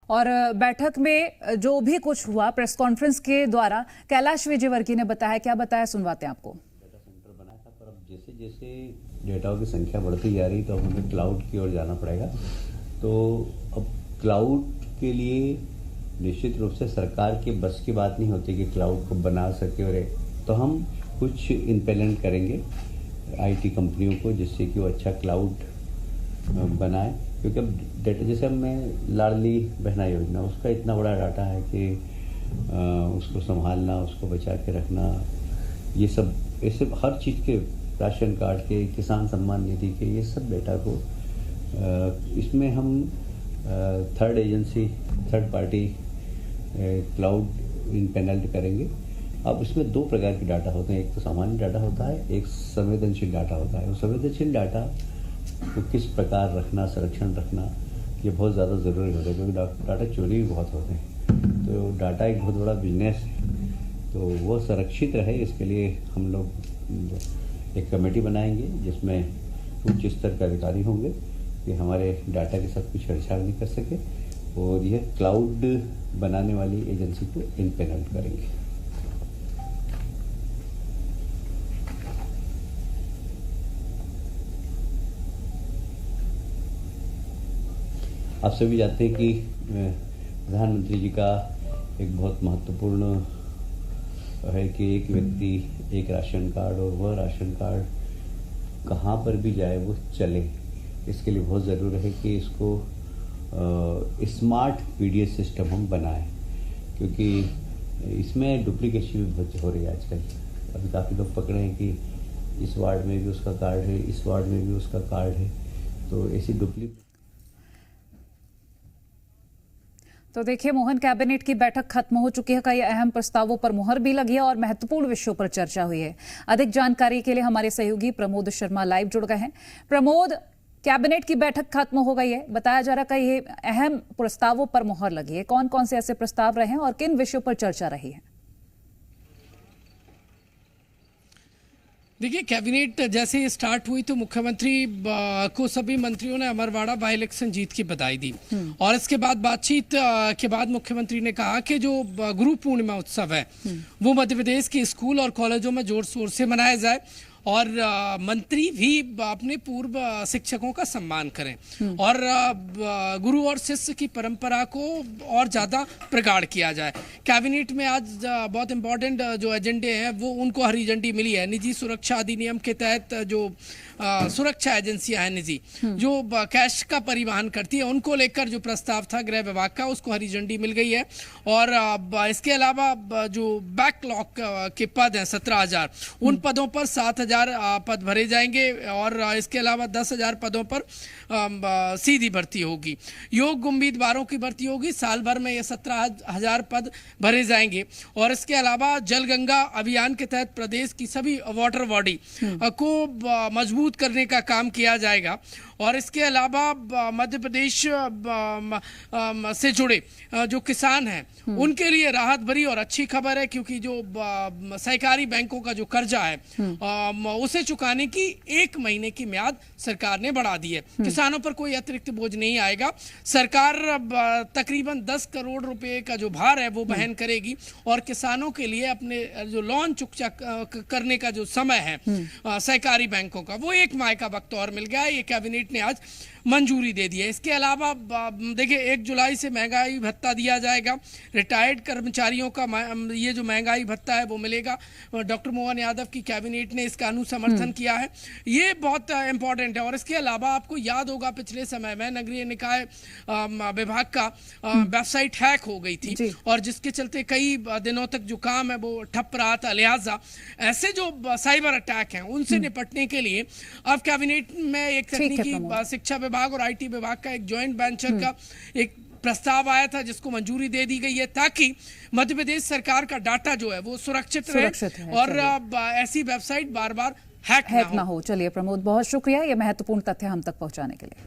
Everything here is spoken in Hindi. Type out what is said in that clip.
और बैठक में जो भी कुछ हुआ प्रेस कॉन्फ्रेंस के द्वारा कैलाश विजयवर्गीय ने बताया, क्या बताया सुनवाते हैं आपको। डेटा सेंटर बनाया था, पर अब जैसे जैसे डेटाओं की संख्या बढ़ती जा रही तो हमें क्लाउड की ओर जाना पड़ेगा। तो अब क्लाउड के लिए निश्चित रूप से सरकार के बस की बात नहीं होती कि क्लाउड को बना सके, और तो हम कुछ इम्प्लीमेंट करेंगे आईटी कंपनियों को, जिससे कि वो अच्छा क्लाउड बनाए। क्योंकि अब डेटा, जैसे अब मैं लाडली बहना योजना, उसका इतना बड़ा डाटा है कि उसको संभालना, उसको बचा के रखना, ये सब ऐसे हर चीज़ के, राशन कार्ड के, किसान सम्मान निधि के, ये सब डेटा को इसमें हम थर्ड पार्टी क्लाउड इम्प्लीमेंट करेंगे। अब इसमें दो प्रकार के डाटा होते हैं, एक तो सामान्य डाटा होता है, एक संवेदनशील डाटा होता है। और संवेदनशील डाटा को किस प्रकार रखना, संरक्षण रखना, ये बहुत ज़्यादा ज़रूरी होता है, क्योंकि डाटा चोरी भी बहुत होते हैं। तो डाटा एक बहुत बड़ा बिजनेस है, तो वो संरक्षित रहे, इसके लिए हम लोग एक कमेटी बनाएंगे जिसमें उच्च स्तर के अधिकारी होंगे कि हमारे डाटा के साथ कुछ छेड़छाड़ नहीं कर सके, और यह क्लाउड बनाने वाली एजेंसी को इम्प्लीमेंट करेंगे। आप सभी जानते हैं कि प्रधानमंत्री जी का एक बहुत महत्वपूर्ण है कि एक व्यक्ति एक राशन कार्ड, और वह राशन कार्ड कहाँ पर भी जाए वो चले। इसके लिए बहुत ज़रूरी है कि इसको स्मार्ट पीडीएस सिस्टम हम बनाएं, क्योंकि इसमें डुप्लीकेशन भी बहुत हो रही है आजकल। अभी काफ़ी लोग पकड़े हैं कि इस वार्ड में भी उसका कार्ड है, इस वार्ड में भी उसका कार्ड है, तो ऐसी डुप्लीकेट। तो देखिए मोहन, कैबिनेट की बैठक खत्म हो चुकी है, कई अहम प्रस्तावों पर मुहर भी लगी है और महत्वपूर्ण विषयों पर चर्चा हुई है। अधिक जानकारी के लिए हमारे सहयोगी प्रमोद शर्मा लाइव जुड़ गए हैं। प्रमोद, कैबिनेट की बैठक खत्म हो गई है, बताया जा रहा है कि ये अहम प्रस्तावों पर मुहर लगी है। कौन कौन से ऐसे प्रस्ताव रहे हैं और किन विषयों पर चर्चा रही है? देखिए, कैबिनेट जैसे स्टार्ट हुई तो मुख्यमंत्री को सभी मंत्रियों ने अमरवाड़ा बाई इलेक्शन जीत की बधाई दी, और इसके बाद बातचीत के बाद मुख्यमंत्री ने कहा कि जो गुरु पूर्णिमा उत्सव है वो मध्य प्रदेश के स्कूल और कॉलेजों में जोर शोर से मनाया जाए, और मंत्री भी अपने पूर्व शिक्षकों का सम्मान करें, और गुरु और शिष्य की परंपरा को और ज़्यादा प्रगाढ़ किया जाए। कैबिनेट में आज बहुत इंपॉर्टेंट जो एजेंडे हैं वो उनको हरी झंडी मिली है। निजी सुरक्षा अधिनियम के तहत जो सुरक्षा एजेंसियां हैं निजी, जो कैश का परिवहन करती है, उनको लेकर जो प्रस्ताव था गृह विभाग का, उसको हरी झंडी मिल गई है। और इसके अलावा जो बैकलॉग के पद हैं 17,000, उन पदों पर 7,000 पद भरे जाएंगे, और इसके अलावा 10,000 पदों पर सीधी भर्ती होगी। योग्य उम्मीदवारों की भर्ती होगी, साल भर में ये 17,000 पद भरे जाएंगे। और इसके अलावा जल गंगा अभियान के तहत प्रदेश की सभी वाटर बॉडी को मजबूत करने का काम किया जाएगा। और इसके अलावा मध्य प्रदेश से जुड़े जो किसान हैं उनके लिए राहत भरी और अच्छी खबर है, क्योंकि जो सहकारी बैंकों का जो कर्जा है उसे चुकाने की 1 महीने की म्याद सरकार ने बढ़ा दी है। किसानों पर कोई अतिरिक्त बोझ नहीं आएगा। सरकार तकरीबन 10 करोड़ रुपए का जो भार है वो वहन करेगी, और किसानों के लिए अपने जो लोन चुकता करने का जो समय है सहकारी बैंकों का, वो 1 माह का वक्त और मिल गया है। ये कैबिनेट ने आज मंजूरी दे दी है। इसके अलावा देखिए 1 जुलाई से महंगाई भत्ता दिया जाएगा। रिटायर्ड कर्मचारियों का ये जो महंगाई भत्ता है वो मिलेगा। डॉक्टर मोहन यादव की कैबिनेट ने इसका अनुसमर्थन किया है, ये बहुत इंपॉर्टेंट है। और इसके अलावा आपको याद होगा पिछले समय में नगरीय निकाय विभाग का वेबसाइट हैक हो गई थी, और जिसके चलते कई दिनों तक जो काम है वो ठप रहा था। लिहाजा ऐसे जो साइबर अटैक हैं उनसे निपटने के लिए अब कैबिनेट में एक तकनीकी शिक्षा विभाग और आईटी विभाग का एक ज्वाइंट वेंचर का एक प्रस्ताव आया था, जिसको मंजूरी दे दी गई है, ताकि मध्य प्रदेश सरकार का डाटा जो है वो सुरक्षित रहे और ऐसी वेबसाइट बार बार हैक ना हो। चलिए प्रमोद, बहुत शुक्रिया ये महत्वपूर्ण तथ्य हम तक पहुंचाने के लिए।